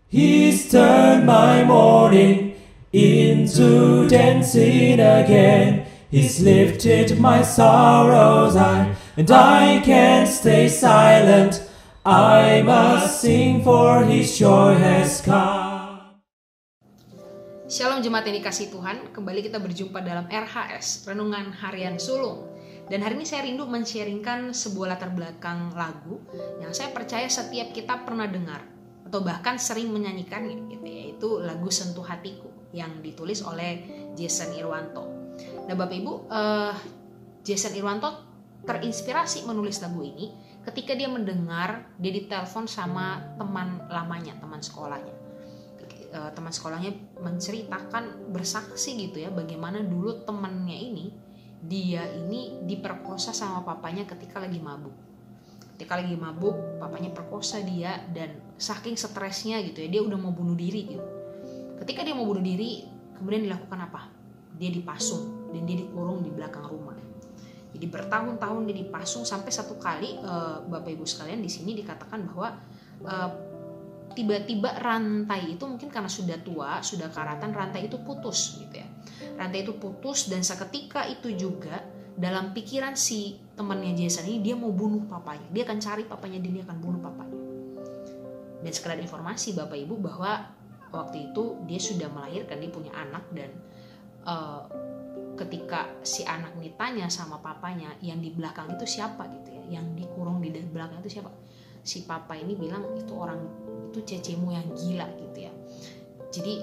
He's turned my mourning into dancing again. He's lifted my sorrows high, and I can't stay silent. I must sing, for His joy has come. Shalom jemaat yang dikasih Tuhan, kembali kita berjumpa dalam RHS, Renungan Harian Sulung. Dan hari ini saya rindu men-sharingkan sebuah latar belakang lagu yang saya percaya setiap kita pernah dengar atau bahkan sering menyanyikannya, gitu, yaitu lagu Sentuh Hatiku yang ditulis oleh Jason Irwanto. Nah Bapak Ibu, Jason Irwanto terinspirasi menulis lagu ini ketika dia mendengar dia ditelepon sama teman lamanya, teman sekolahnya. Teman sekolahnya menceritakan, bersaksi gitu ya, bagaimana dulu temannya ini, dia ini diperkosa sama papanya ketika lagi mabuk. Ketika lagi mabuk, papanya perkosa dia, dan saking stresnya gitu ya, dia udah mau bunuh diri gitu. Ketika dia mau bunuh diri, kemudian dilakukan apa? Dia dipasung dan dia dikurung di belakang rumah. Jadi bertahun-tahun dia dipasung, sampai satu kali Bapak Ibu sekalian di sini dikatakan bahwa tiba-tiba rantai itu, mungkin karena sudah tua, sudah karatan, rantai itu putus gitu ya. Rantai itu putus, dan seketika itu juga dalam pikiran si temannya Jason ini, dia mau bunuh papanya. Dia akan cari papanya, dia akan bunuh papanya. Dan sekedar informasi Bapak Ibu bahwa waktu itu dia sudah melahirkan, dia punya anak, dan ketika si anak ditanya sama papanya, yang di belakang itu siapa gitu ya, yang dikurung di belakang itu siapa, si papa ini bilang itu itu cecemu yang gila gitu ya. Jadi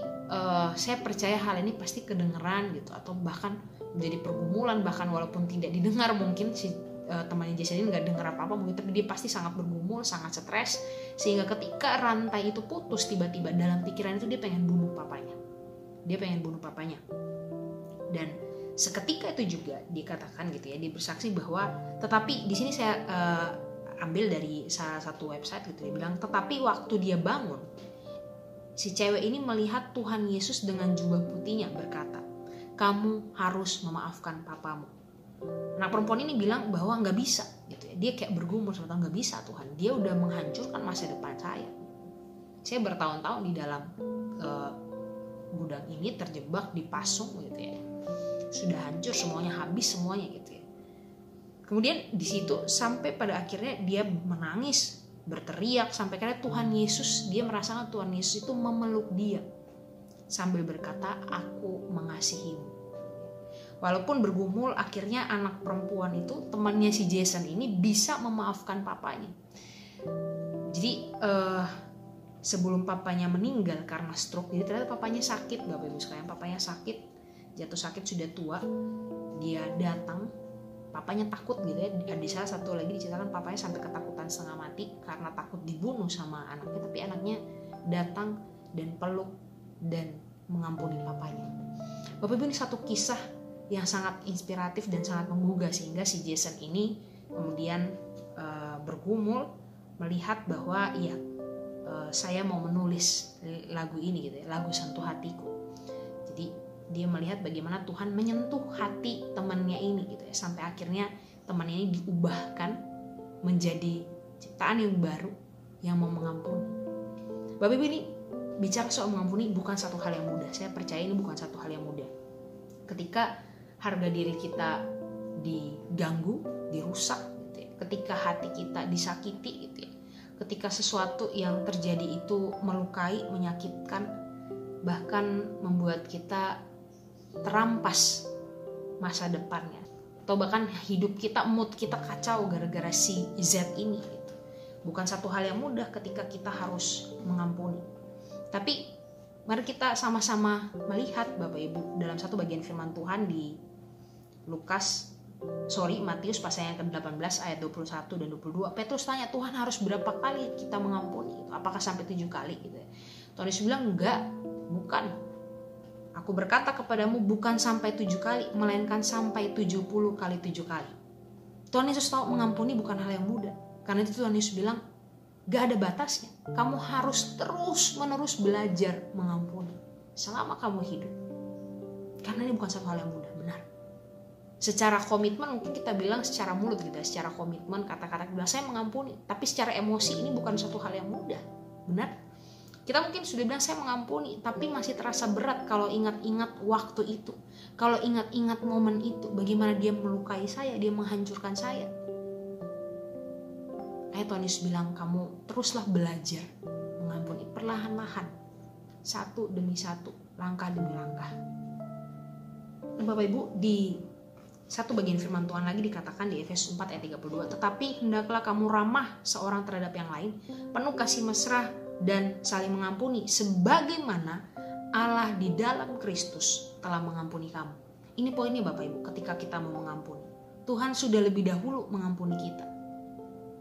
saya percaya hal ini pasti kedengeran gitu, atau bahkan menjadi pergumulan, bahkan walaupun tidak didengar, mungkin si temannya Jason ini nggak dengar apa-apa mungkin, tapi dia pasti sangat bergumul, sangat stres, sehingga ketika rantai itu putus, tiba-tiba dalam pikiran itu dia pengen bunuh papanya. Dan seketika itu juga dikatakan gitu ya, dia bersaksi bahwa, tetapi di sini saya ambil dari salah satu website gitu, dia bilang, tetapi waktu dia bangun, si cewek ini melihat Tuhan Yesus dengan jubah putihnya berkata, kamu harus memaafkan papamu. Anak perempuan ini bilang bahwa nggak bisa gitu ya, dia kayak bergumul sama Tuhan, nggak bisa Tuhan, dia udah menghancurkan masa depan saya. Saya bertahun-tahun di dalam gudang ini, terjebak, dipasung gitu ya, sudah hancur semuanya, habis semuanya gitu ya. Kemudian di situ sampai pada akhirnya dia menangis, berteriak, sampai karena Tuhan Yesus, dia merasakan Tuhan Yesus itu memeluk dia sambil berkata, aku mengasihimu. Walaupun bergumul, akhirnya anak perempuan itu, temannya si Jason ini, bisa memaafkan papanya. Jadi sebelum papanya meninggal karena stroke, jadi ternyata papanya sakit Bapak Ibu sekalian, papanya sakit, jatuh sakit, sudah tua. Dia datang, papanya takut gitu ya. Di salah satu lagi diceritakan papanya sampai ketakutan setengah mati karena takut dibunuh sama anaknya, tapi anaknya datang dan peluk dan mengampuni papanya. Bapak Ibu, ini satu kisah yang sangat inspiratif dan sangat menggugah, sehingga si Jason ini kemudian bergumul melihat bahwa ya, saya mau menulis lagu ini gitu ya, lagu Sentuh Hatiku. Jadi dia melihat bagaimana Tuhan menyentuh hati temannya ini gitu ya, sampai akhirnya temannya ini diubahkan menjadi ciptaan yang baru yang mau mengampuni. Bapak Ibu, ini bicara soal mengampuni bukan satu hal yang mudah. Saya percaya ini bukan satu hal yang mudah. Ketika harga diri kita diganggu, dirusak gitu ya, ketika hati kita disakiti gitu ya, ketika sesuatu yang terjadi itu melukai, menyakitkan, bahkan membuat kita terampas masa depannya, atau bahkan hidup kita, mood kita kacau gara-gara si Z ini gitu. Bukan satu hal yang mudah ketika kita harus mengampuni. Tapi mari kita sama-sama melihat Bapak Ibu dalam satu bagian firman Tuhan di Matius pasal yang ke-18 ayat 21 dan 22. Petrus tanya, Tuhan harus berapa kali kita mengampuni? Apakah sampai 7 kali gitu ya? Tuhan Yesus bilang, enggak, bukan. Aku berkata kepadamu, bukan sampai 7 kali, melainkan sampai 70 kali 7 kali. Tuhan Yesus tahu mengampuni bukan hal yang mudah. Karena itu Tuhan Yesus bilang, gak ada batasnya. Kamu harus terus-menerus belajar mengampuni selama kamu hidup. Karena ini bukan satu hal yang mudah, benar. Secara komitmen mungkin kita bilang secara mulut gitu ya, secara komitmen kata-kata bilang saya mengampuni, tapi secara emosi ini bukan satu hal yang mudah, benar. Kita mungkin sudah bilang saya mengampuni, tapi masih terasa berat kalau ingat-ingat waktu itu. Kalau ingat-ingat momen itu, bagaimana dia melukai saya, dia menghancurkan saya. Tuhan Yesus bilang, kamu teruslah belajar mengampuni perlahan-lahan, satu demi satu, langkah demi langkah. Dan Bapak Ibu, di satu bagian firman Tuhan lagi dikatakan di Efesus 4 ayat 32, tetapi hendaklah kamu ramah seorang terhadap yang lain, penuh kasih mesra dan saling mengampuni, sebagaimana Allah di dalam Kristus telah mengampuni kamu. Ini poinnya Bapak Ibu, ketika kita mau mengampuni, Tuhan sudah lebih dahulu mengampuni kita.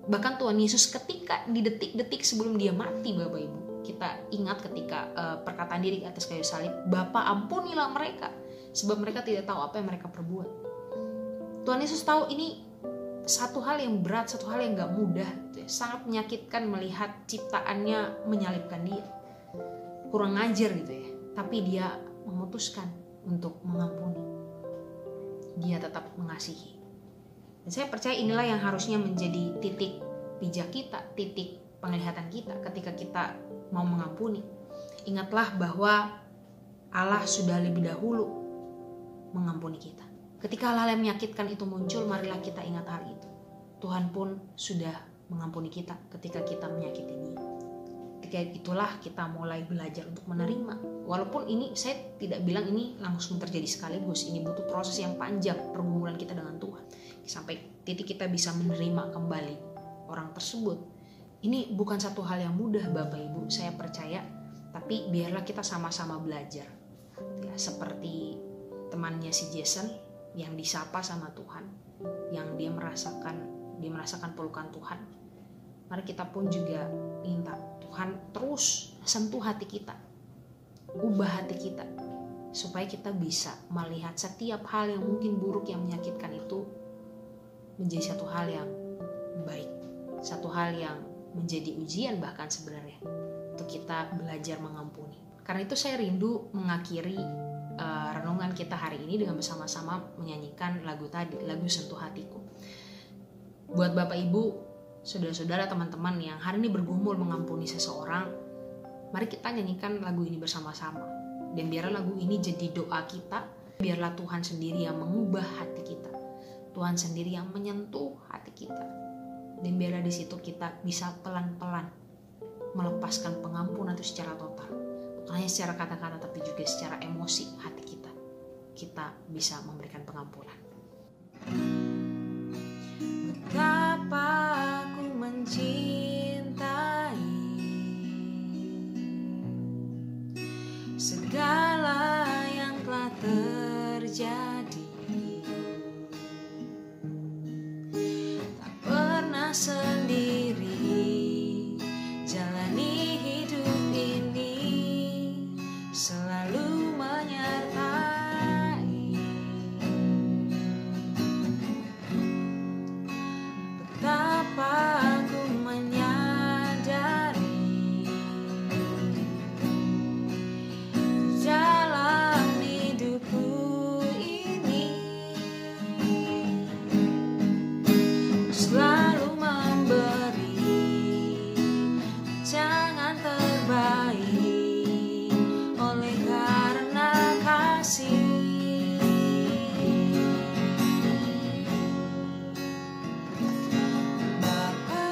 Bahkan Tuhan Yesus ketika di detik-detik sebelum dia mati Bapak Ibu, kita ingat ketika perkataan diri di atas kayu salib, Bapa ampunilah mereka, sebab mereka tidak tahu apa yang mereka perbuat. Tuhan Yesus tahu ini satu hal yang berat, satu hal yang gak mudah gitu ya. Sangat menyakitkan melihat ciptaannya menyalibkan dia, kurang ajar gitu ya. Tapi dia memutuskan untuk mengampuni, dia tetap mengasihi. Dan saya percaya inilah yang harusnya menjadi titik pijak kita, titik penglihatan kita ketika kita mau mengampuni. Ingatlah bahwa Allah sudah lebih dahulu mengampuni kita. Ketika hal yang menyakitkan itu muncul, marilah kita ingat hal itu. Tuhan pun sudah mengampuni kita ketika kita menyakiti dia. Ketika itulah kita mulai belajar untuk menerima. Walaupun ini saya tidak bilang ini langsung terjadi sekaligus. Ini butuh proses yang panjang, pergumulan kita dengan Tuhan. Sampai titik kita bisa menerima kembali orang tersebut. Ini bukan satu hal yang mudah Bapak Ibu, saya percaya. Tapi biarlah kita sama-sama belajar. Ya, seperti temannya si Jason yang disapa sama Tuhan, yang dia merasakan pelukan Tuhan. Mari kita pun juga minta Tuhan terus sentuh hati kita, ubah hati kita, supaya kita bisa melihat setiap hal yang mungkin buruk yang menyakitkan itu menjadi satu hal yang baik, satu hal yang menjadi ujian bahkan sebenarnya untuk kita belajar mengampuni. Karena itu saya rindu mengakhiri renungan kita hari ini dengan bersama-sama menyanyikan lagu tadi, lagu Sentuh Hatiku. Buat Bapak Ibu, saudara-saudara, teman-teman yang hari ini bergumul mengampuni seseorang, mari kita nyanyikan lagu ini bersama-sama. Dan biarlah lagu ini jadi doa kita, biarlah Tuhan sendiri yang mengubah hati kita, Tuhan sendiri yang menyentuh hati kita. Dan biarlah di situ kita bisa pelan-pelan melepaskan pengampunan itu secara total. Bukan hanya secara kata-kata tapi juga secara emosi hati kita. Kita bisa memberikan pengampunan. Betapa aku mencintai segala yang telah terjadi. Tak pernah sendiri jalani hidup ini, selalu menyertai. Betapa aku menyadari dalam hidupku ini selalu memberi jangan terbaik oleh karena kasih. Bapa,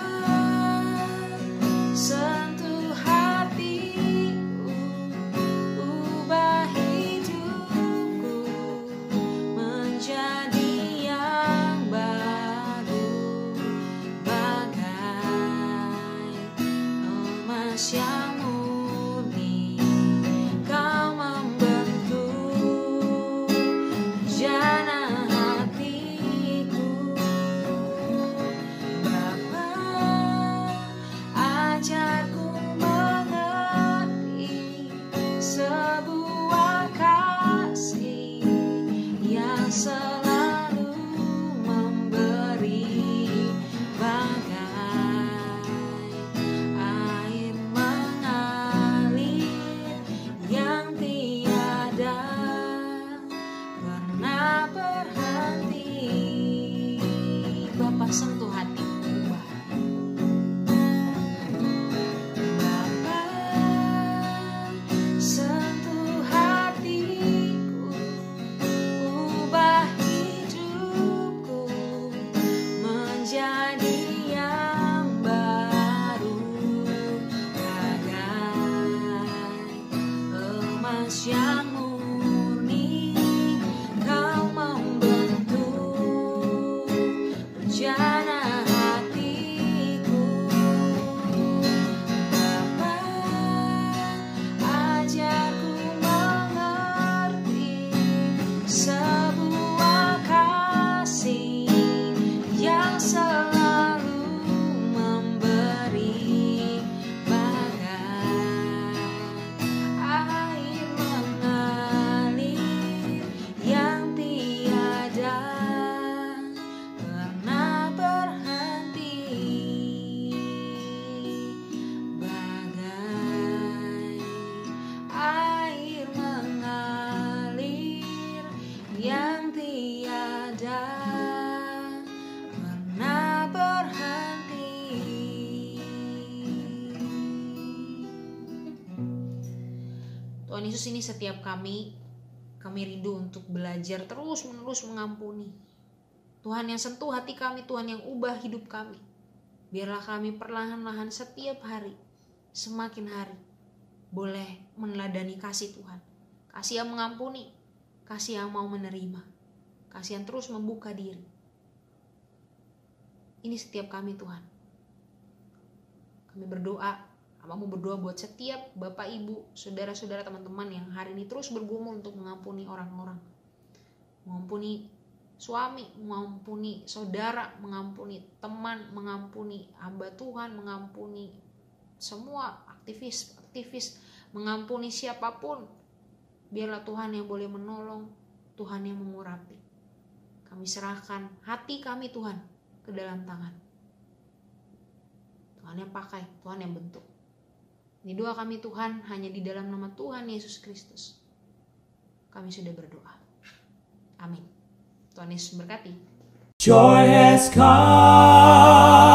sentuh hatiku, ubah hidupku menjadi yang baru, bagai emas yang murni. Kau membentuk jana hatiku. Bapa, ajarku mengerti sebuah kasih yang selalu memberi, bagai air mengalir. tulus yang murni, Kau membentuk rencana hatiku. Bapa, ajarku mengerti sebuah kasih yang selalu memberi, bagai air mengalir yang tiada pernah berhenti, bagai air mengalir yang tiada pernah berhenti. Tuhan Yesus, ini setiap kami rindu untuk belajar terus-menerus mengampuni. Tuhan yang sentuh hati kami, Tuhan yang ubah hidup kami. Biarlah kami perlahan-lahan setiap hari, semakin hari, boleh meneladani kasih Tuhan. Kasih yang mengampuni, kasih yang mau menerima, kasih yang terus membuka diri. Ini setiap kami Tuhan. Kami berdoa, mau berdoa buat setiap Bapak, Ibu, saudara-saudara, teman-teman yang hari ini terus bergumul untuk mengampuni orang-orang. Mengampuni suami, mengampuni saudara, mengampuni teman, mengampuni hamba Tuhan, mengampuni semua aktivis, mengampuni siapapun. Biarlah Tuhan yang boleh menolong, Tuhan yang mengurapi. Kami serahkan hati kami Tuhan ke dalam tangan. Tuhan yang pakai, Tuhan yang bentuk. Ini doa kami Tuhan, hanya di dalam nama Tuhan Yesus Kristus kami sudah berdoa. Amin. Tuhan Yesus memberkati. Joy has come.